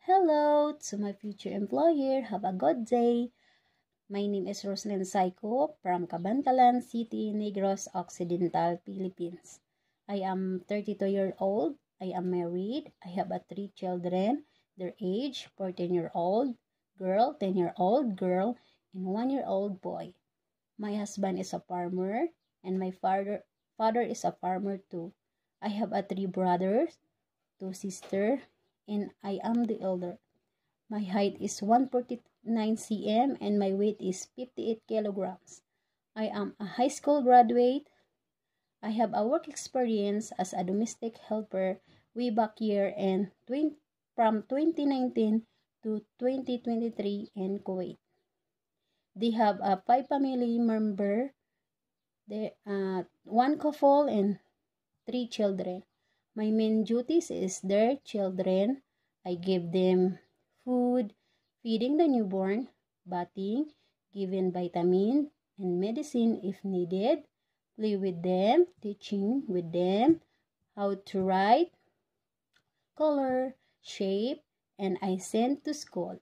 Hello to my future employer. Have a good day. My name is Roslyn Saiko from Cabantalan City, Negros Occidental, Philippines. I am 32 years old. I am married. I have three children. Their age, 14-year-old girl, 10-year-old girl, and 1-year-old boy. My husband is a farmer, and my father is a farmer too. I have three brothers, two sisters, and I am the elder. My height is 149 cm and my weight is 58 kilograms. I am a high school graduate. I have a work experience as a domestic helper way back year and from 2019 to 2023 in Kuwait. They have a 5 family member, one couple and 3 children. My main duties is their children. I give them food, feeding the newborn, bathing, giving vitamin and medicine if needed, play with them, teaching with them how to write, color, shape, and I send to school.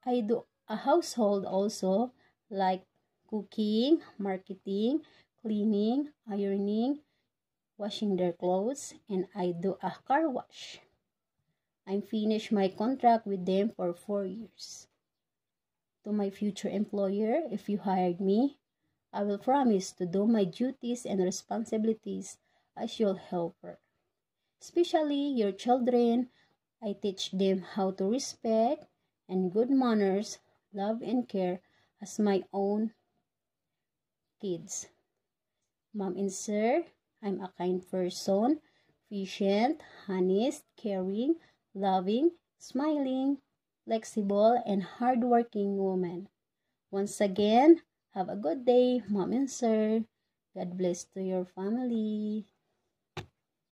I do a household also, like cooking, marketing, cleaning, ironing, washing their clothes, and I do a car wash. I'm finished my contract with them for 4 years. To my future employer, if you hired me, I will promise to do my duties and responsibilities as your helper. Especially your children, I teach them how to respect and good manners, love and care as my own kids. Mom and sir, I'm a kind person, patient, honest, caring, loving, smiling, flexible, and hardworking woman. Once again, have a good day, Mom and Sir. God bless to your family.